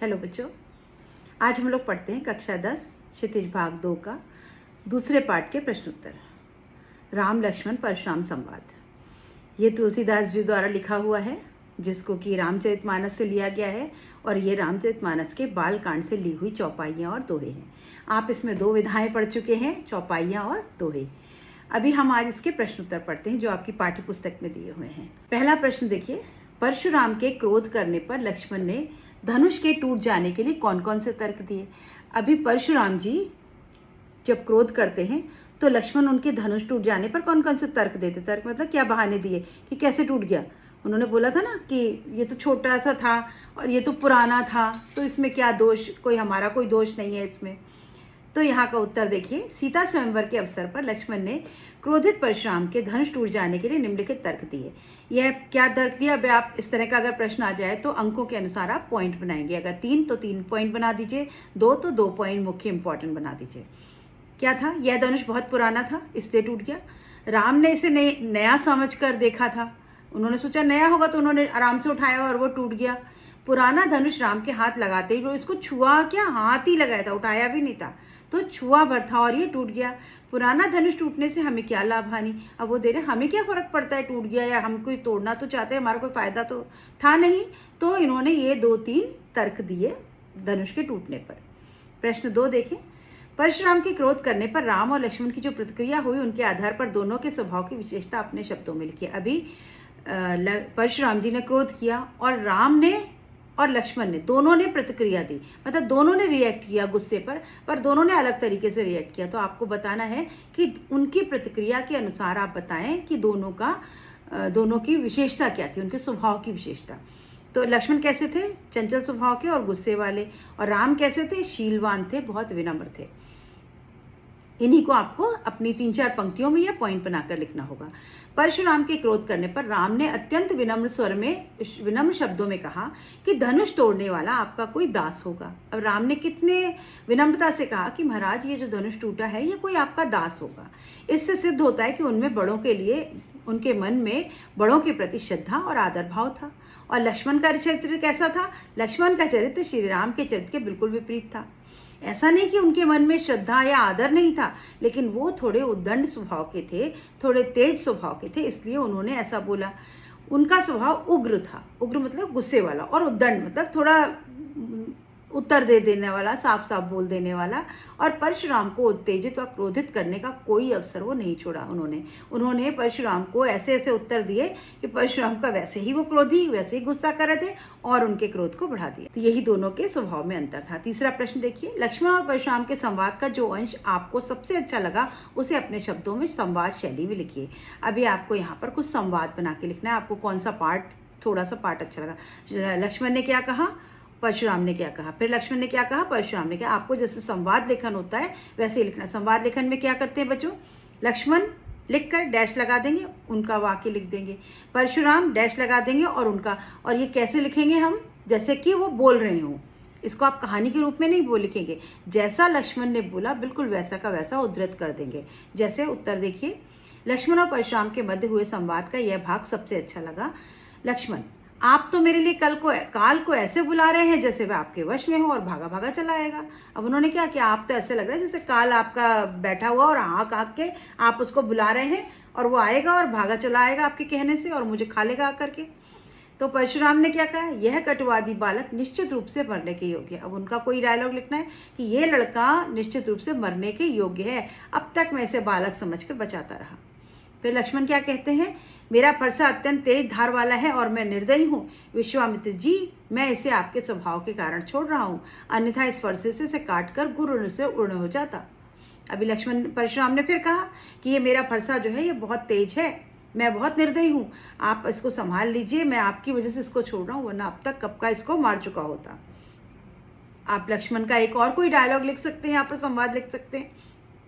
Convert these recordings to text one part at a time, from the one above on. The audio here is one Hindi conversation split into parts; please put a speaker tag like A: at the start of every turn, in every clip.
A: हेलो बच्चों, आज हम लोग पढ़ते हैं कक्षा 10 क्षितिज भाग 2 का दूसरे पार्ट के प्रश्न उत्तर। राम लक्ष्मण परशुराम संवाद। ये तुलसीदास जी द्वारा लिखा हुआ है, जिसको कि रामचरितमानस से लिया गया है, और ये रामचरितमानस के बालकांड से ली हुई चौपाइयाँ और दोहे हैं। आप इसमें 2 विधाएं पढ़ चुके हैं, चौपाइयाँ और दोहे। अभी हम आज इसके प्रश्न उत्तर पढ़ते हैं जो आपकी पाठ्य पुस्तक में दिए हुए हैं। पहला प्रश्न देखिए, परशुराम के क्रोध करने पर लक्ष्मण ने धनुष के टूट जाने के लिए कौन कौन से तर्क दिए। अभी परशुराम जी जब क्रोध करते हैं तो लक्ष्मण उनके धनुष टूट जाने पर कौन कौन से तर्क देते। तर्क मतलब क्या बहाने दिए कि कैसे टूट गया। उन्होंने बोला था ना कि ये तो छोटा सा था और ये तो पुराना था, तो इसमें क्या दोष, कोई हमारा कोई दोष नहीं है इसमें। तो यहाँ का उत्तर देखिए, सीता स्वयंवर के अवसर पर लक्ष्मण ने क्रोधित परशुराम के धनुष टूट जाने के लिए निम्नलिखित तर्क दिए। यह क्या तर्क दिया। अब आप इस तरह का अगर प्रश्न आ जाए तो अंकों के अनुसार आप पॉइंट बनाएंगे। अगर 3 तो 3 पॉइंट बना दीजिए, 2 तो 2 पॉइंट मुख्य इंपॉर्टेंट बना दीजिए। क्या था, यह धनुष बहुत पुराना था इसलिए टूट गया। राम ने इसे नया समझ कर देखा था, उन्होंने सोचा नया होगा तो उन्होंने आराम से उठाया और वो टूट गया। पुराना धनुष राम के हाथ लगाते ही इसको छुआ, क्या हाथ ही लगाया था, उठाया भी नहीं था, तो छुआ भर था और ये टूट गया। पुराना धनुष टूटने से हमें क्या लाभ हानि। अब वो दे रहे हमें क्या फर्क पड़ता है टूट गया, या हम कोई तोड़ना तो चाहते हैं, हमारा कोई फायदा तो था नहीं। तो इन्होंने ये 2-3 तर्क दिए धनुष के टूटने पर। प्रश्न 2 देखें, परशुराम के क्रोध करने पर राम और लक्ष्मण की जो प्रतिक्रिया हुई उनके आधार पर दोनों के स्वभाव की विशेषता अपने शब्दों में लिखिए। अभी परशुराम जी ने क्रोध किया और राम ने और लक्ष्मण ने, दोनों ने प्रतिक्रिया दी, मतलब दोनों ने रिएक्ट किया गुस्से पर दोनों ने अलग तरीके से रिएक्ट किया। तो आपको बताना है कि उनकी प्रतिक्रिया के अनुसार आप बताएं कि दोनों की विशेषता क्या थी, उनके स्वभाव की विशेषता। तो लक्ष्मण कैसे थे, चंचल स्वभाव के और गुस्से वाले, और राम कैसे थे, शीलवान थे, बहुत विनम्र थे। इन्हीं को आपको अपनी 3-4 पंक्तियों में यह पॉइंट बनाकर लिखना होगा। परशुराम के क्रोध करने पर राम ने अत्यंत विनम्र स्वर में, विनम्र शब्दों में कहा कि धनुष तोड़ने वाला आपका कोई दास होगा। अब राम ने कितने विनम्रता से कहा कि महाराज ये जो धनुष टूटा है ये कोई आपका दास होगा। इससे सिद्ध होता है कि उनमें बड़ों के लिए, उनके मन में बड़ों के प्रति श्रद्धा और आदर भाव था। और लक्ष्मण का चरित्र कैसा था, लक्ष्मण का चरित्र श्री राम के चरित्र के बिल्कुल विपरीत था। ऐसा नहीं कि उनके मन में श्रद्धा या आदर नहीं था, लेकिन वो थोड़े उद्दंड स्वभाव के थे, थोड़े तेज स्वभाव के थे, इसलिए उन्होंने ऐसा बोला। उनका स्वभाव उग्र था, उग्र मतलब गुस्से वाला, और उद्दंड मतलब थोड़ा उत्तर दे देने वाला, साफ साफ बोल देने वाला। और परशुराम को उत्तेजित व क्रोधित करने का कोई अवसर वो नहीं छोड़ा। उन्होंने परशुराम को ऐसे ऐसे उत्तर दिए कि परशुराम का वैसे ही वो क्रोधी, वैसे ही गुस्सा कर रहे थे और उनके क्रोध को बढ़ा दिया। तो यही दोनों के स्वभाव में अंतर था। तीसरा प्रश्न देखिए, लक्ष्मण और परशुराम के संवाद का जो अंश आपको सबसे अच्छा लगा उसे अपने शब्दों में संवाद शैली में लिखिए। अभी आपको यहाँ पर कुछ संवाद बना के लिखना है। आपको कौन सा पार्ट, थोड़ा सा पार्ट अच्छा लगा, लक्ष्मण ने क्या कहा, परशुराम ने क्या कहा, फिर लक्ष्मण ने क्या कहा, परशुराम ने क्या। आपको जैसे संवाद लेखन होता है वैसे ही लिखना। संवाद लेखन में क्या करते हैं बच्चों, लक्ष्मण लिखकर डैश लगा देंगे, उनका वाक्य लिख देंगे, परशुराम डैश लगा देंगे और उनका। और ये कैसे लिखेंगे हम, जैसे कि वो बोल रहे हों। इसको आप कहानी के रूप में नहीं बोल लिखेंगे, जैसा लक्ष्मण ने बोला बिल्कुल वैसा का वैसा उद्धृत कर देंगे। जैसे उत्तर देखिए, लक्ष्मण और परशुराम के मध्य हुए संवाद का यह भाग सबसे अच्छा लगा। लक्ष्मण, आप तो मेरे लिए काल को ऐसे बुला रहे हैं जैसे वह आपके वश में हो और भागा भागा चला आएगा। अब उन्होंने क्या किया, आप तो ऐसे लग रहा है जैसे काल आपका बैठा हुआ और हाँक के आप उसको बुला रहे हैं और वो आएगा और भागा चला आएगा आपके कहने से और मुझे खा लेगा आकर के। तो परशुराम ने क्या कहा, यह कटुवादी बालक निश्चित रूप से मरने के योग्य है। अब उनका कोई डायलॉग लिखना है कि ये लड़का निश्चित रूप से मरने के योग्य है, अब तक मैं इसे बालक समझकर बचाता रहा। फिर लक्ष्मण क्या कहते हैं, मेरा फरसा अत्यंत तेज धार वाला है और मैं निर्दयी हूँ। विश्वामित्र जी, मैं इसे आपके स्वभाव के कारण छोड़ रहा हूँ, अन्यथा इस फरसे से इसे काटकर गुरु से उड़ने हो जाता। अभी परशुराम ने फिर कहा कि ये मेरा फरसा जो है ये बहुत तेज है, मैं बहुत निर्दयी हूँ, आप इसको संभाल लीजिए, मैं आपकी वजह से इसको छोड़ रहा हूँ, वरना अब तक कब का इसको मार चुका होता। आप लक्ष्मण का एक और कोई डायलॉग लिख सकते हैं, यहाँ पर संवाद लिख सकते हैं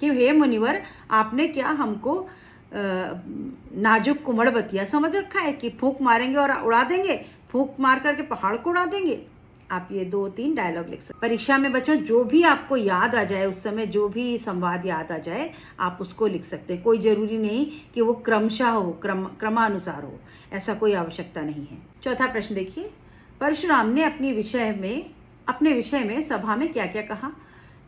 A: कि हे मुनिवर, आपने क्या हमको नाजुक कुमड़ बतिया समझ रखा है कि फूंक मारेंगे और उड़ा देंगे, फूंक मार करके पहाड़ को उड़ा देंगे। आप ये 2-3 डायलॉग लिख सकते। परीक्षा में बच्चों जो भी आपको याद आ जाए, उस समय जो भी संवाद याद आ जाए आप उसको लिख सकते हैं। कोई जरूरी नहीं कि वो क्रमशः हो, क्रमानुसार हो, ऐसा कोई आवश्यकता नहीं है। चौथा प्रश्न देखिए, परशुराम ने अपनी विषय में अपने विषय में सभा में क्या क्या कहा,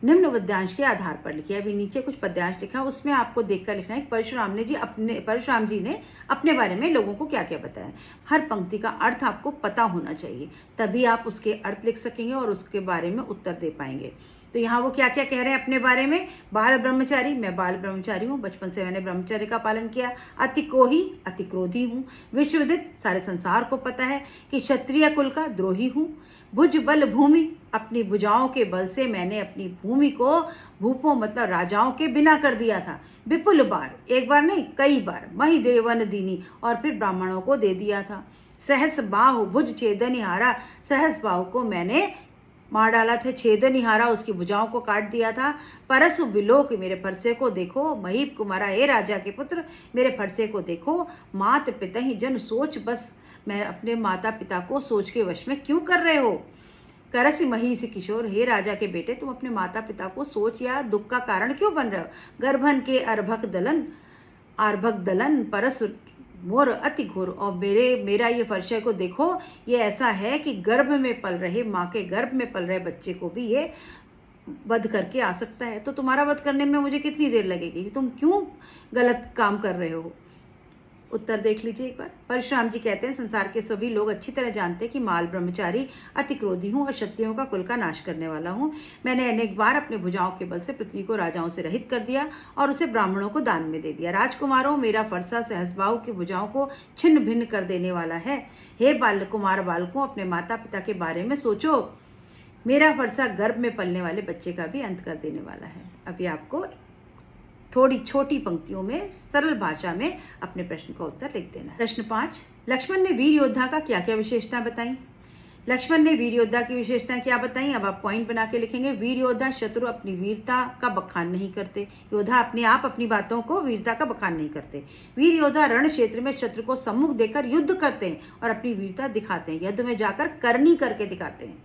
A: निम्न पद्यांश के आधार पर लिखिए। अभी नीचे कुछ पद्यांश लिखा है, उसमें आपको देखकर लिखना है परशुराम जी ने अपने बारे में लोगों को क्या क्या बताया। हर पंक्ति का अर्थ आपको पता होना चाहिए, तभी आप उसके अर्थ लिख सकेंगे और उसके बारे में उत्तर दे पाएंगे। तो यहाँ वो क्या क्या कह रहे हैं अपने बारे में। बाल ब्रह्मचारी, मैं बाल ब्रह्मचारी हूँ, बचपन से मैंने ब्रह्मचर्य का पालन किया। अति कोही, अति क्रोधी हूँ। विश्वविदित, सारे संसार को पता है कि क्षत्रिय कुल का द्रोही हूँ। भुज बल भूमि, अपनी भुजाओं के बल से मैंने अपनी भूमि को भूपों मतलब राजाओं के बिना कर दिया था। विपुल बार, एक बार नहीं कई बार, मही देवन दीनी, और फिर ब्राह्मणों को दे दिया था। सहस बाहु भुज छेदनिहारा, सहस बाहु को मैंने मार डाला था, छेदनिहारा उसकी भुजाओं को काट दिया था। परसु बिलोक, मेरे फरसे को देखो। महीप कुमारा, हे राजा के पुत्र मेरे फरसे को देखो। मात पिता जन सोच बस, मैं अपने माता पिता को सोच के वश में क्यों कर रहे हो। करसी महीसी किशोर, हे राजा के बेटे तुम अपने माता पिता को सोच या दुख का कारण क्यों बन रहे हो। गर्भन के आर्भक दलन परस मोर अति घोर, और मेरा ये फरशे को देखो, ये ऐसा है कि गर्भ में पल रहे, माँ के गर्भ में पल रहे बच्चे को भी ये वध करके आ सकता है। तो तुम्हारा वध करने में मुझे कितनी देर लगेगी, तुम क्यों गलत काम कर रहे हो। उत्तर देख लीजिए एक बार। परशुराम जी कहते हैं संसार के सभी लोग अच्छी तरह जानते हैं कि माल ब्रह्मचारी, अति क्रोधी हूँ और क्षत्रियों का कुल का नाश करने वाला हूँ। मैंने अनेक बार अपने भुजाओं के बल से पृथ्वी को राजाओं से रहित कर दिया और उसे ब्राह्मणों को दान में दे दिया। राजकुमारों, मेरा फरसा सहस्बाहु की भुजाओं को छिन्न भिन्न कर देने वाला है। हे बालकों, अपने माता पिता के बारे में सोचो। मेरा फरसा गर्भ में पलने वाले बच्चे का भी अंत कर देने वाला है। अभी आपको थोड़ी छोटी पंक्तियों में सरल भाषा में अपने प्रश्न का उत्तर लिख देना है। प्रश्न 5, लक्ष्मण ने वीर योद्धा का क्या क्या विशेषता बताई। लक्ष्मण ने वीर योद्धा की विशेषताएं क्या बताई, अब आप पॉइंट बना के लिखेंगे। वीर योद्धा, शत्रु अपनी वीरता का बखान नहीं करते। योद्धा अपने आप अपनी बातों को वीरता का बखान नहीं करते। वीर योद्धा रण क्षेत्र में शत्रु को सम्मुख देकर युद्ध करते हैं और अपनी वीरता दिखाते हैं, युद्ध में जाकर करनी करके दिखाते हैं।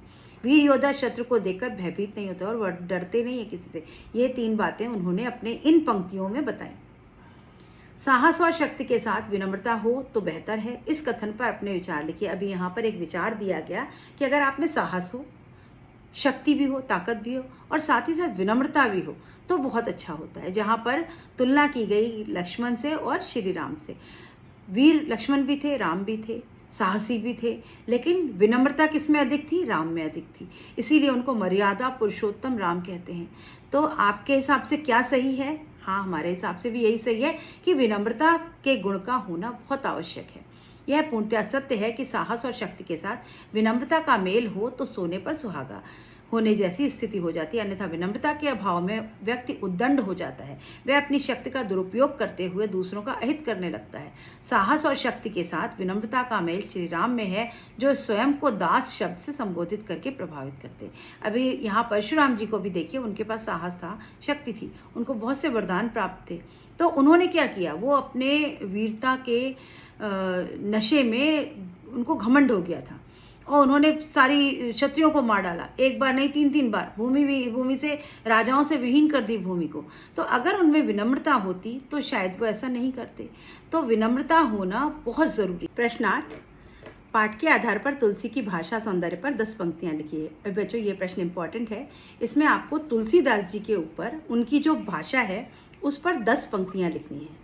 A: वीर योद्धा शत्रु को देखकर भयभीत नहीं होते और वह डरते नहीं है किसी से। ये 3 बातें उन्होंने अपने इन पंक्तियों में बताई। साहस और शक्ति के साथ विनम्रता हो तो बेहतर है। इस कथन पर अपने विचार लिखिए। अभी यहाँ पर एक विचार दिया गया कि अगर आप में साहस हो, शक्ति भी हो, ताकत भी हो और साथ ही साथ विनम्रता भी हो तो बहुत अच्छा होता है। जहाँ पर तुलना की गई लक्ष्मण से और श्री राम से। वीर लक्ष्मण भी थे, राम भी थे, साहसी भी थे, लेकिन विनम्रता किस में अधिक थी, राम में अधिक थी। इसीलिए उनको मर्यादा पुरुषोत्तम राम कहते हैं। तो आपके हिसाब से क्या सही है? हाँ, हमारे हिसाब से भी यही सही है कि विनम्रता के गुण का होना बहुत आवश्यक है। यह पूर्णतः सत्य है कि साहस और शक्ति के साथ विनम्रता का मेल हो तो सोने पर सुहागा होने जैसी स्थिति हो जाती है, अन्यथा विनम्रता के अभाव में व्यक्ति उद्दंड हो जाता है। वह अपनी शक्ति का दुरुपयोग करते हुए दूसरों का अहित करने लगता है। साहस और शक्ति के साथ विनम्रता का मेल श्री राम में है, जो स्वयं को दास शब्द से संबोधित करके प्रभावित करते हैं। अभी यहाँ परशुराम जी को भी देखिए, उनके पास साहस था, शक्ति थी, उनको बहुत से वरदान प्राप्त थे। तो उन्होंने क्या किया, वो अपने वीरता के नशे में उनको घमंड हो गया था और उन्होंने सारी क्षत्रियों को मार डाला। एक बार नहीं, 3 बार भूमि से राजाओं से विहीन कर दी भूमि को। तो अगर उनमें विनम्रता होती तो शायद वो ऐसा नहीं करते। तो विनम्रता होना बहुत ज़रूरी। प्रश्न 8, पाठ के आधार पर तुलसी की भाषा सौंदर्य पर 10 पंक्तियां लिखिए। अब बच्चों ये प्रश्न इंपॉर्टेंट है। इसमें आपको तुलसीदास जी के ऊपर उनकी जो भाषा है उस पर 10 पंक्तियां लिखनी है।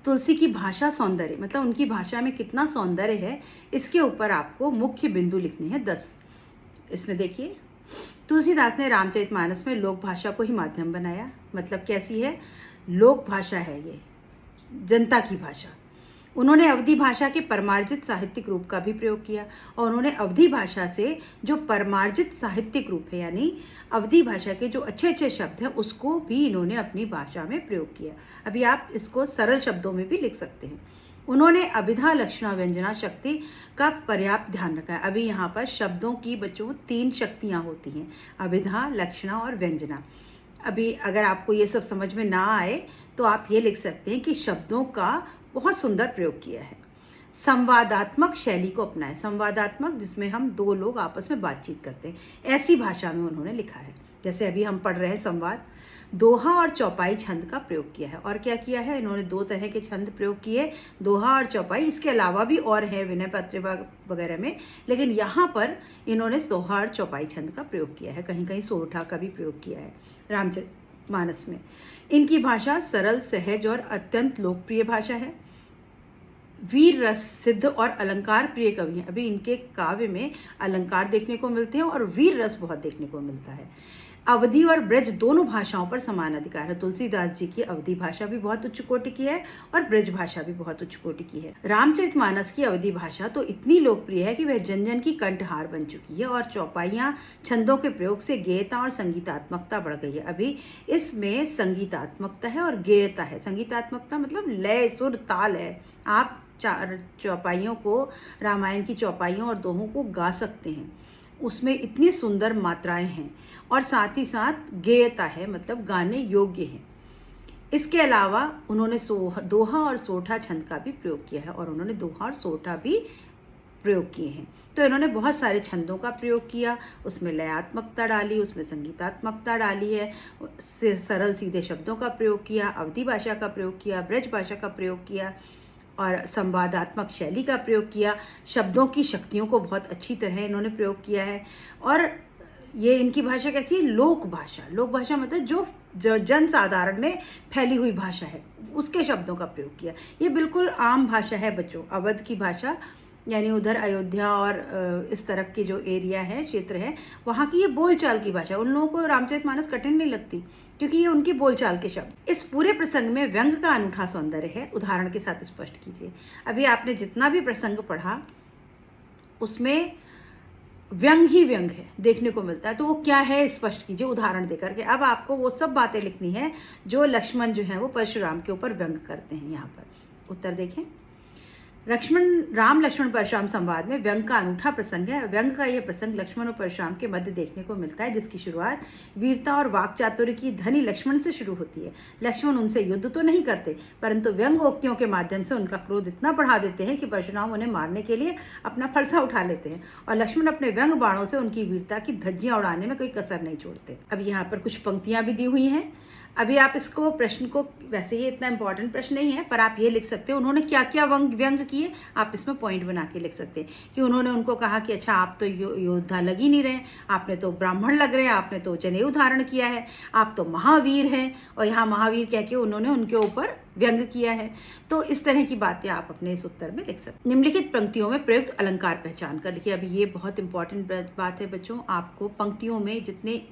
A: तुलसी की भाषा सौंदर्य मतलब उनकी भाषा में कितना सौंदर्य है, इसके ऊपर आपको मुख्य बिंदु लिखने हैं 10। इसमें देखिए, तुलसीदास ने रामचरितमानस में लोक भाषा को ही माध्यम बनाया। मतलब कैसी है, लोक भाषा है ये, जनता की भाषा। उन्होंने अवधी भाषा के परमार्जित साहित्यिक रूप का भी प्रयोग किया और उन्होंने अवधी भाषा से जो परमार्जित साहित्यिक रूप है, यानी अवधी भाषा के जो अच्छे अच्छे शब्द हैं, उसको भी इन्होंने अपनी भाषा में प्रयोग किया। अभी आप इसको सरल शब्दों में भी लिख सकते हैं। उन्होंने अभिधा, लक्षणा, व्यंजना, शक्ति का पर्याप्त ध्यान रखा है। अभी यहाँ पर शब्दों की बच्चों 3 शक्तियाँ होती हैं, अभिधा, लक्षणा और व्यंजना। अभी अगर आपको ये सब समझ में ना आए तो आप ये लिख सकते हैं कि शब्दों का बहुत सुंदर प्रयोग किया है। संवादात्मक शैली को अपनाएं। संवादात्मक जिसमें हम 2 लोग आपस में बातचीत करते हैं, ऐसी भाषा में उन्होंने लिखा है। जैसे अभी हम पढ़ रहे हैं संवाद, दोहा और चौपाई छंद का प्रयोग किया है। और क्या किया है, इन्होंने 2 तरह के छंद प्रयोग किए, दोहा और चौपाई। इसके अलावा भी और है विनय पत्र वगैरह में, लेकिन यहाँ पर इन्होंने दोहा और चौपाई छंद का प्रयोग किया है। कहीं कहीं सोरठा का भी प्रयोग किया है रामचरितमानस में। इनकी भाषा सरल, सहज और अत्यंत लोकप्रिय भाषा है। वीर रस सिद्ध और अलंकार प्रिय कवि हैं। अभी इनके काव्य में अलंकार देखने को मिलते हैं और वीर रस बहुत देखने को मिलता है। अवधी और ब्रज दोनों भाषाओं पर समान अधिकार है। तुलसीदास जी की अवधी भाषा भी बहुत उच्च कोटि की है और ब्रज भाषा भी बहुत उच्च कोटि की है। रामचरितमानस की अवधी भाषा तो इतनी लोकप्रिय है कि वह जन जन की कंठहार बन चुकी है और चौपाइयाँ छंदों के प्रयोग से गेयता और संगीतात्मकता बढ़ गई है। अभी इसमें संगीतात्मकता है और गेयता है। संगीतात्मकता मतलब लय, सुर, ताल है। आप चौपाइयों को, रामायण की चौपाइयों और दोहों को गा सकते हैं। उसमें इतनी सुंदर मात्राएं हैं और साथ ही साथ गेयता है, मतलब गाने योग्य हैं। इसके अलावा उन्होंने दोहा और सोरठा छंद का भी प्रयोग किया है और उन्होंने दोहा और सोरठा भी प्रयोग किए हैं। तो इन्होंने बहुत सारे छंदों का प्रयोग किया, उसमें लयात्मकता डाली, उसमें संगीतात्मकता डाली है, सरल सीधे शब्दों का प्रयोग किया, अवधी भाषा का प्रयोग किया, ब्रज भाषा का प्रयोग किया और संवादात्मक शैली का प्रयोग किया। शब्दों की शक्तियों को बहुत अच्छी तरह इन्होंने प्रयोग किया है। और ये इनकी भाषा कैसी है, लोक भाषा। लोक भाषा मतलब जो जन साधारण में फैली हुई भाषा है, उसके शब्दों का प्रयोग किया। ये बिल्कुल आम भाषा है बच्चों। अवध की भाषा यानी उधर अयोध्या और इस तरफ की जो एरिया है, क्षेत्र है, वहाँ की ये बोलचाल की भाषा। उन लोगों को रामचरितमानस कठिन नहीं लगती क्योंकि ये उनकी बोलचाल के शब्द। इस पूरे प्रसंग में व्यंग का अनूठा सौंदर्य है। उदाहरण के साथ स्पष्ट कीजिए। अभी आपने जितना भी प्रसंग पढ़ा उसमें व्यंग ही व्यंग है, देखने को मिलता है। तो वो क्या है स्पष्ट कीजिए उदाहरण देकर के। अब आपको वो सब बातें लिखनी है जो लक्ष्मण जो है वो परशुराम के ऊपर व्यंग करते हैं। यहाँ पर उत्तर देखें। राम लक्ष्मण परशुराम संवाद में व्यंग का अनूठा प्रसंग है। व्यंग का यह प्रसंग लक्ष्मण और परशुराम के मध्य देखने को मिलता है, जिसकी शुरुआत वीरता और वाक चातुर्य की धनी लक्ष्मण से शुरू होती है। लक्ष्मण उनसे युद्ध तो नहीं करते, परंतु व्यंग्योक्तियों के माध्यम से उनका क्रोध इतना बढ़ा देते हैं कि परशुराम उन्हें मारने के लिए अपना फरसा उठा लेते हैं और लक्ष्मण अपने व्यंग बाणों से उनकी वीरता की धज्जियां उड़ाने में कोई कसर नहीं छोड़ते। अब यहाँ पर कुछ पंक्तियां भी दी हुई हैं। अभी आप इसको प्रश्न को, वैसे ये इतना इंपॉर्टेंट प्रश्न नहीं है, पर आप ये लिख सकते हैं उन्होंने क्या क्या व्यंग किए। आप इसमें पॉइंट बना के लिख सकते हैं कि उन्होंने उनको कहा कि अच्छा आप तो योद्धा लग ही नहीं रहे, आपने तो ब्राह्मण लग रहे हैं, आपने तो जनेऊ धारण किया है, आप तो महावीर हैं। और यहाँ महावीर कह के उन्होंने उनके ऊपर व्यंग किया है। तो इस तरह की बातें आप अपने इस उत्तर में लिख सकते हैं। निम्नलिखित पंक्तियों में प्रयुक्त अलंकार पहचान कर लिखिए। अभी ये बहुत इंपॉर्टेंट बात है बच्चों। आपको पंक्तियों में जितने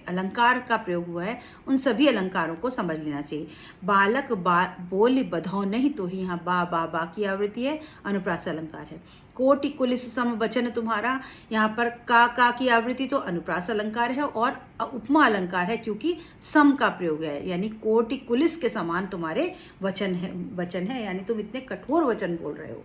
A: अलंकार का प्रयोग हुआ है उन सभी अलंकारों को समझ लेना चाहिए। बालक बोल बधौ नहीं, तो ही यहाँ बा की आवृत्ति है, अनुप्रास अलंकार है। कोटि कुलिस सम वचन तुम्हारा, यहाँ पर का की आवृत्ति तो अनुप्रास अलंकार है और उपमा अलंकार है क्योंकि सम का प्रयोग है, यानी कोटि कुलिस के समान तुम्हारे वचन है, यानी तुम इतने कठोर वचन बोल रहे हो।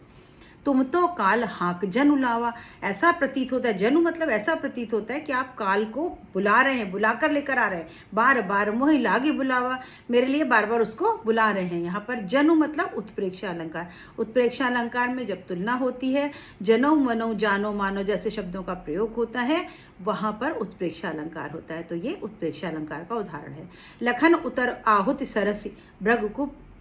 A: तुम तो काल हाँक जन उलावा, ऐसा प्रतीत होता है, जनु मतलब ऐसा प्रतीत होता है कि आप काल को बुला रहे हैं, बुला कर लेकर आ रहे हैं। बार बार मोहि लागे बुलावा, मेरे लिए बार बार उसको बुला रहे हैं। यहाँ पर जनु मतलब उत्प्रेक्षा अलंकार। उत्प्रेक्षा अलंकार में जब तुलना होती है, जनो मनो जानो मानो जैसे शब्दों का प्रयोग होता है, वहाँ पर उत्प्रेक्षा अलंकार होता है। तो ये उत्प्रेक्षा अलंकार का उदाहरण है। लखन उतर आहुति सरसी,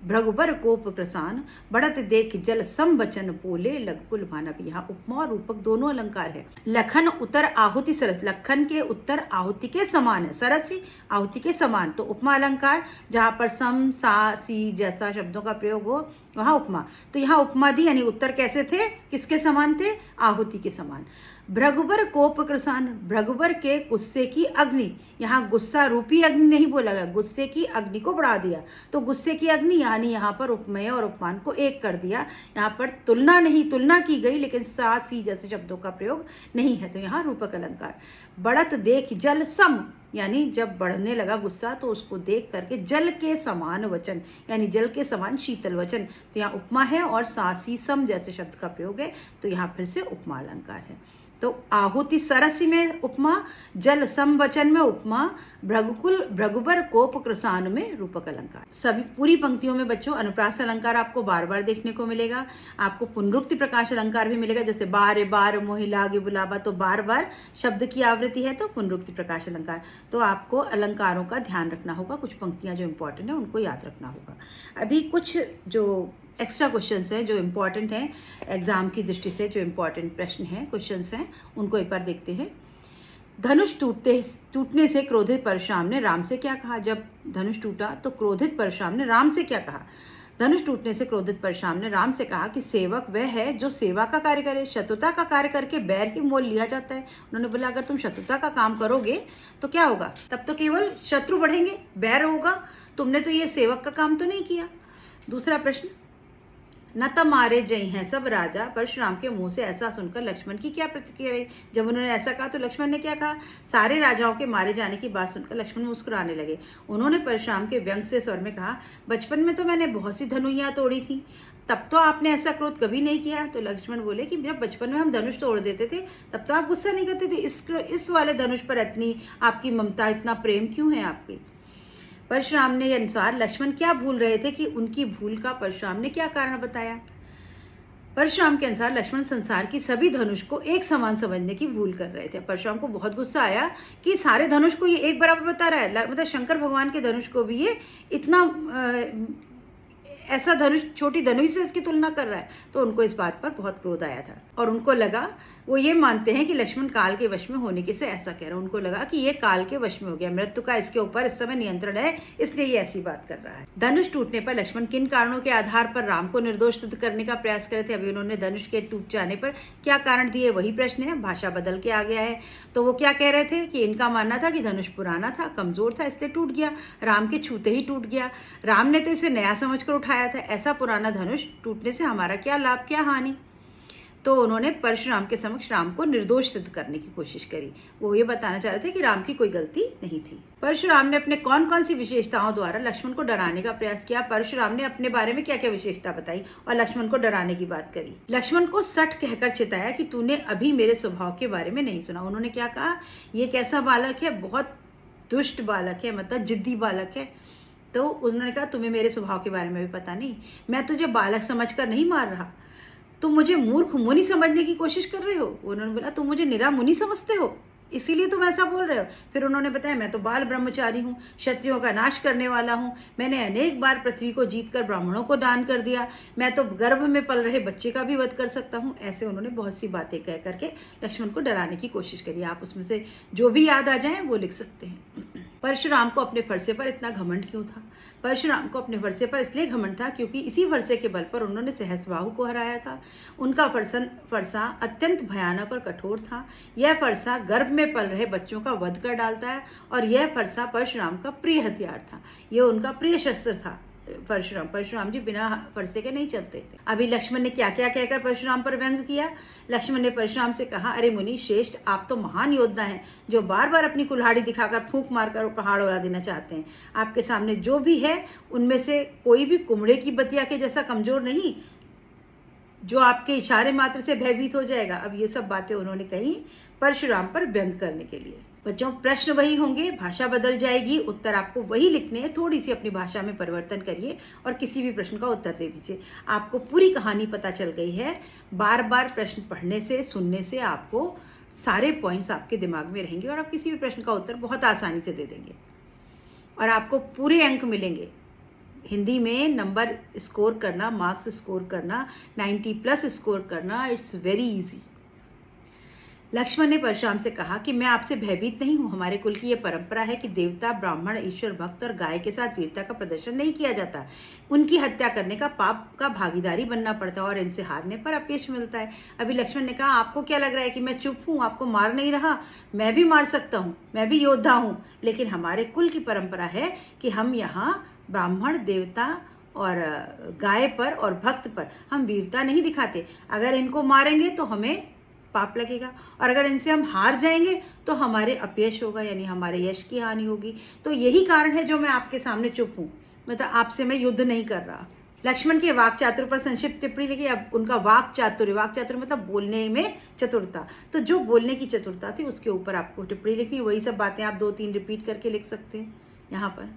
A: भृगुबर कोप कृसान, बढ़त देख जल सम वचन बोले लगकुल भाना। भी यहाँ उपमा और रूपक दोनों अलंकार है। लखन उत्तर आहुति सरस, लखन के उत्तर आहुति के समान है, सरस ही आहुति के समान। तो उपमा अलंकार, जहाँ पर सम सा सी जैसा शब्दों का प्रयोग हो वहाँ उपमा। तो यहाँ उपमा दी, यानी उत्तर कैसे थे, किसके समान थे, आहुति के समान। भृगुबर कोप कृसान, भृगुबर के गुस्से की अग्नि, यहाँ गुस्सा रूपी अग्नि नहीं बोला गया, गुस्से की अग्नि को बढ़ा दिया। तो गुस्से की अग्नि यानी यहाँ पर उपमेय और उपमान को एक कर दिया। यहाँ पर तुलना नहीं, तुलना की गई लेकिन सा सी जैसे शब्दों का प्रयोग नहीं है। तो यहाँ रूपक अलंकार। बढ़त देख जल सम, यानी जब बढ़ने लगा गुस्सा तो उसको देख करके जल के समान वचन, यानी जल के समान शीतल वचन। तो यहाँ उपमा है और सासी सम जैसे शब्द का प्रयोग है, तो यहाँ फिर से उपमा अलंकार है। तो आहुति सरसी में उपमा, जल सम वचन में उपमा, भृगुबर कोप कृसान में रूपक अलंकार। सभी पूरी पंक्तियों में बच्चों अनुप्रास अलंकार आपको बार बार देखने को मिलेगा। आपको पुनरुक्ति प्रकाश अलंकार भी मिलेगा, जैसे बार बार मोहि लागे बुलावा, तो बार बार शब्द की आवृत्ति है तो पुनरुक्ति प्रकाश अलंकार। तो आपको अलंकारों का ध्यान रखना होगा, कुछ पंक्तियाँ जो इम्पोर्टेंट हैं उनको याद रखना होगा। अभी कुछ जो एक्स्ट्रा क्वेश्चंस हैं जो इम्पोर्टेंट हैं एग्जाम की दृष्टि से, जो इम्पोर्टेंट प्रश्न हैं, क्वेश्चंस हैं, उनको एक बार देखते हैं। धनुष टूटने से क्रोधित परशुराम ने राम से क्या कहा? जब धनुष टूटा तो क्रोधित परशुराम ने राम से क्या कहा? धनुष टूटने से क्रोधित परशुराम ने राम से कहा कि सेवक वह है जो सेवा का कार्य करे, शत्रुता का कार्य करके बैर ही मोल लिया जाता है। उन्होंने बोला अगर तुम शत्रुता का काम करोगे तो क्या होगा? तब तो केवल शत्रु बढ़ेंगे, बैर होगा। तुमने तो ये सेवक का काम तो नहीं किया। दूसरा प्रश्न, न त मारे जय हैं सब राजा। परशुराम के मुंह से ऐसा सुनकर लक्ष्मण की क्या प्रतिक्रिया रही? जब उन्होंने ऐसा कहा तो लक्ष्मण ने क्या कहा? सारे राजाओं के मारे जाने की बात सुनकर लक्ष्मण मुस्कुराने लगे। उन्होंने परशुराम के व्यंग से स्वर में कहा, बचपन में तो मैंने बहुत सी धनुइयाँ तोड़ी थी, तब तो आपने ऐसा क्रोध कभी नहीं किया। तो लक्ष्मण बोले कि जब बचपन में हम धनुष तोड़ देते थे तब तो आप गुस्सा नहीं करते थे, इस वाले धनुष पर इतनी आपकी ममता, इतना प्रेम क्यों है आपकी? परशुराम ने अनुसार लक्ष्मण क्या भूल रहे थे कि उनकी भूल का परशुराम ने क्या कारण बताया? परशुराम के अनुसार लक्ष्मण संसार की सभी धनुष को एक समान समझने की भूल कर रहे थे। परशुराम को बहुत गुस्सा आया कि सारे धनुष को ये एक बराबर बता रहा है, मतलब शंकर भगवान के धनुष को भी ये इतना ऐसा धनुष, छोटी धनुष से इसकी तुलना कर रहा है। तो उनको इस बात पर बहुत क्रोध आया था और उनको लगा, वो ये मानते हैं कि लक्ष्मण काल के वश में होने के से ऐसा कह रहा है। उनको लगा कि ये काल के वश में हो गया, मृत्यु का इसके ऊपर इस समय नियंत्रण है, इसलिए ये ऐसी बात कर रहा है। धनुष टूटने पर लक्ष्मण किन कारणों के आधार पर राम को निर्दोष सिद्ध करने का प्रयास करे थे? अभी उन्होंने धनुष के टूट जाने पर क्या कारण दिए, वही प्रश्न है। भाषा बदल के आ गया है। तो वो क्या कह रहे थे कि इनका मानना था कि धनुष पुराना था, कमजोर था, इसलिए टूट गया, राम के छूते ही टूट गया। राम ने तो इसे नया समझकर उठाया था। ऐसा पुराना धनुष टूटने से हमारा क्या लाभ, क्या हानि? तो उन्होंने परशुराम के समक्ष राम को निर्दोष सिद्ध करने की कोशिश करी। वो ये बताना चाह रहे थे कि राम की कोई गलती नहीं थी। परशुराम ने अपने कौन कौन सी विशेषताओं द्वारा लक्ष्मण को डराने का प्रयास किया? परशुराम ने अपने बारे में क्या क्या विशेषता बताई और लक्ष्मण को डराने की बात करी? लक्ष्मण को सट कहकर चिताया कि तूने अभी मेरे स्वभाव के बारे में नहीं सुना। उन्होंने क्या कहा? ये कैसा बालक है, बहुत दुष्ट बालक है, मतलब जिद्दी बालक है। तो उन्होंने कहा तुम्हें मेरे स्वभाव के बारे में भी पता नहीं, मैं तुझे बालक समझकर नहीं मार रहा, तुम मुझे मूर्ख मुनि समझने की कोशिश कर रहे हो। उन्होंने बोला तुम मुझे निरा मुनि समझते हो, इसीलिए तुम ऐसा बोल रहे हो। फिर उन्होंने बताया मैं तो बाल ब्रह्मचारी हूँ, क्षत्रियों का नाश करने वाला हूँ, मैंने अनेक बार पृथ्वी को जीतकर ब्राह्मणों को दान कर दिया, मैं तो गर्भ में पल रहे बच्चे का भी वध कर सकता हूँ। ऐसे उन्होंने बहुत सी बातें कह करके लक्ष्मण को डराने की कोशिश करी। आप उसमें से जो भी याद आ जाए वो लिख सकते हैं। परशुराम को अपने फरसे पर इतना घमंड क्यों था? परशुराम को अपने फरसे पर इसलिए घमंड था क्योंकि इसी फरसे के बल पर उन्होंने सहस्रबाहु को हराया था। उनका फरसा अत्यंत भयानक और कठोर था। यह फरसा गर्भ में पल रहे बच्चों का वध कर डालता है और यह फरसा परशुराम का प्रिय हथियार था, यह उनका प्रिय शस्त्र था। परशुराम जी बिना फरसे के नहीं चलते थे। अभी लक्ष्मण ने क्या क्या कहकर परशुराम पर व्यंग किया? लक्ष्मण ने परशुराम से कहा, अरे मुनि श्रेष्ठ, आप तो महान योद्धा हैं जो बार बार अपनी कुल्हाड़ी दिखाकर फूंक मारकर पहाड़ उड़ा देना चाहते हैं। आपके सामने जो भी है उनमें से कोई भी कुमड़े की बतिया के जैसा कमजोर नहीं जो आपके इशारे मात्र से भयभीत हो जाएगा। अब ये सब बातें उन्होंने कही परशुराम पर व्यंग करने के लिए। बच्चों प्रश्न वही होंगे, भाषा बदल जाएगी, उत्तर आपको वही लिखने हैं, थोड़ी सी अपनी भाषा में परिवर्तन करिए और किसी भी प्रश्न का उत्तर दे दीजिए। आपको पूरी कहानी पता चल गई है। बार बार प्रश्न पढ़ने से, सुनने से आपको सारे पॉइंट्स आपके दिमाग में रहेंगे और आप किसी भी प्रश्न का उत्तर बहुत आसानी से दे देंगे और आपको पूरे अंक मिलेंगे। हिंदी में नंबर स्कोर करना, मार्क्स स्कोर करना, 90+ स्कोर करना, इट्स वेरी इजी। लक्ष्मण ने परशुराम से कहा कि मैं आपसे भयभीत नहीं हूँ। हमारे कुल की यह परंपरा है कि देवता, ब्राह्मण, ईश्वर भक्त और गाय के साथ वीरता का प्रदर्शन नहीं किया जाता। उनकी हत्या करने का पाप का भागीदारी बनना पड़ता है और इनसे हारने पर अपयश मिलता है। अभी लक्ष्मण ने कहा, आपको क्या लग रहा है कि मैं चुप हूँ, आपको मार नहीं रहा? मैं भी मार सकता हूँ, मैं भी योद्धा हूँ, लेकिन हमारे कुल की परंपरा है कि हम यहाँ ब्राह्मण, देवता और गाय पर और भक्त पर हम वीरता नहीं दिखाते। अगर इनको मारेंगे तो हमें पाप लगेगा और अगर इनसे हम हार जाएंगे तो हमारे अपयश होगा, यानी हमारे यश की हानि होगी। तो यही कारण है जो मैं आपके सामने चुप हूँ, मतलब आपसे मैं युद्ध नहीं कर रहा। लक्ष्मण के वाक चातुर्य पर संक्षिप्त टिप्पणी लिखी। अब उनका वाक चातुर्य मतलब बोलने में चतुरता, तो जो बोलने की चतुरता थी उसके ऊपर आपको टिप्पणी लिखनी है। वही सब बातें आप 2-3 रिपीट करके लिख सकते हैं यहाँ पर।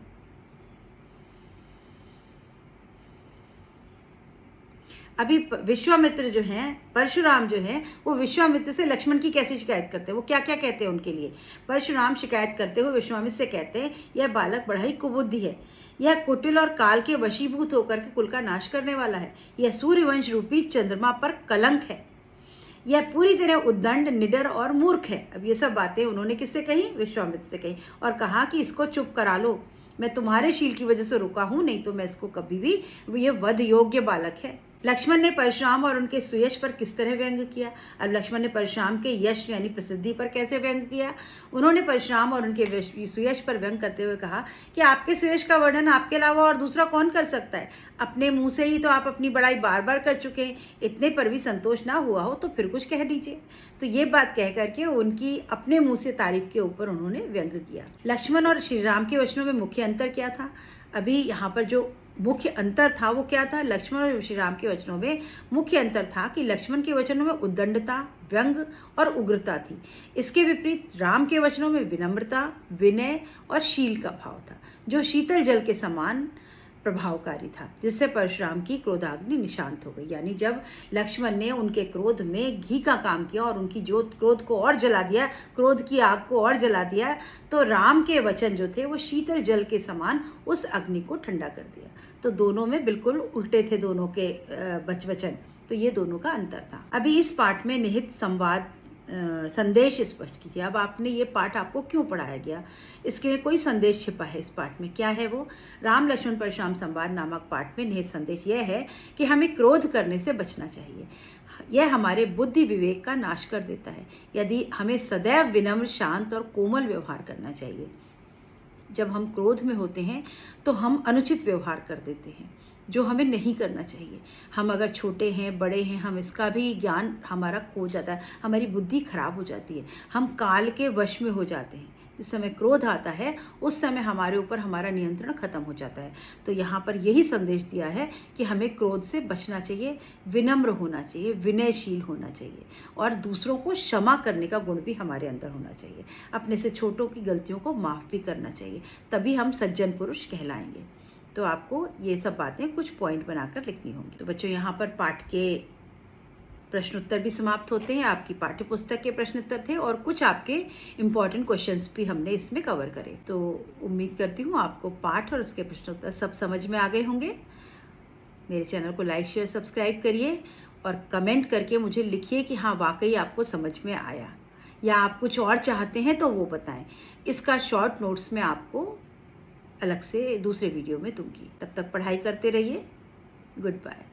A: अभी विश्वामित्र जो हैं, परशुराम जो हैं, वो विश्वामित्र से लक्ष्मण की कैसी शिकायत करते हैं, वो क्या क्या कहते हैं उनके लिए। परशुराम शिकायत करते हुए विश्वामित्र से कहते हैं, यह बालक बड़ा ही कुबुद्धि है, यह कुटिल और काल के वशीभूत होकर के कुल का नाश करने वाला है, यह सूर्यवंश रूपी चंद्रमा पर कलंक है, यह पूरी तरह उद्दंड, निडर और मूर्ख है। अब ये सब बातें उन्होंने किससे कही, विश्वामित्र से कही, और कहा कि इसको चुप करा लो, मैं तुम्हारे शील की वजह से रुका हूं, नहीं तो मैं इसको कभी भी, ये वध योग्य बालक है। लक्ष्मण ने परशुराम और उनके सुयश पर किस तरह व्यंग किया। अब लक्ष्मण ने परशुराम के यश यानी प्रसिद्धि पर कैसे व्यंग किया। उन्होंने परशुराम और उनके सुयश पर व्यंग करते हुए कहा कि आपके सुयश का वर्णन आपके अलावा और दूसरा कौन कर सकता है। अपने मुंह से ही तो आप अपनी बड़ाई बार बार कर चुके हैं, इतने पर भी संतोष ना हुआ हो तो फिर कुछ कह दीजिए। तो ये बात कह करके उनकी अपने मुंह से तारीफ के ऊपर उन्होंने व्यंग किया। लक्ष्मण और श्री राम के वचनों में मुख्य अंतर क्या था। अभी यहाँ पर जो मुख्य अंतर था वो क्या था। लक्ष्मण और श्री राम के वचनों में मुख्य अंतर था कि लक्ष्मण के वचनों में उद्दंडता, व्यंग और उग्रता थी। इसके विपरीत राम के वचनों में विनम्रता, विनय और शील का भाव था, जो शीतल जल के समान प्रभावकारी था, जिससे परशुराम की क्रोधाग्नि निशांत हो गई। यानी जब लक्ष्मण ने उनके क्रोध में घी का काम किया और उनकी जो क्रोध को और जला दिया, क्रोध की आग को और जला दिया, तो राम के वचन जो थे वो शीतल जल के समान उस अग्नि को ठंडा कर दिया। तो दोनों में बिल्कुल उल्टे थे दोनों के वचन। तो ये दोनों का अंतर था। अभी इस पाठ में निहित संवाद संदेश स्पष्ट कीजिए। अब आपने ये पाठ आपको क्यों पढ़ाया गया, इसके कोई संदेश छिपा है इस पाठ में, क्या है वो। राम लक्ष्मण परशुराम संवाद नामक पाठ में निहित संदेश यह है कि हमें क्रोध करने से बचना चाहिए। यह हमारे बुद्धि विवेक का नाश कर देता है। यदि हमें सदैव विनम्र, शांत और कोमल व्यवहार करना चाहिए। जब हम क्रोध में होते हैं तो हम अनुचित व्यवहार कर देते हैं, जो हमें नहीं करना चाहिए। हम अगर छोटे हैं, बड़े हैं, हम इसका भी ज्ञान हमारा खो जाता है, हमारी बुद्धि खराब हो जाती है, हम काल के वश में हो जाते हैं। जिस समय क्रोध आता है उस समय हमारे ऊपर हमारा नियंत्रण खत्म हो जाता है। तो यहाँ पर यही संदेश दिया है कि हमें क्रोध से बचना चाहिए, विनम्र होना चाहिए, विनयशील होना चाहिए, और दूसरों को क्षमा करने का गुण भी हमारे अंदर होना चाहिए। अपने से छोटों की गलतियों को माफ़ भी करना चाहिए, तभी हम सज्जन पुरुष कहलाएंगे। तो आपको ये सब बातें कुछ पॉइंट बनाकर लिखनी होंगी। तो बच्चों, यहाँ पर पाठ के प्रश्नोत्तर भी समाप्त होते हैं। आपकी पाठ्य पुस्तक के प्रश्नोत्तर थे और कुछ आपके इम्पॉर्टेंट क्वेश्चंस भी हमने इसमें कवर करे। तो उम्मीद करती हूँ आपको पाठ और उसके प्रश्नोत्तर सब समझ में आ गए होंगे। मेरे चैनल को लाइक, शेयर, सब्सक्राइब करिए और कमेंट करके मुझे लिखिए कि हाँ वाकई आपको समझ में आया, या आप कुछ और चाहते हैं तो वो बताएं। इसका शॉर्ट नोट्स मैं आपको अलग से दूसरे वीडियो में दूंगी। तब तक पढ़ाई करते रहिए। Good bye.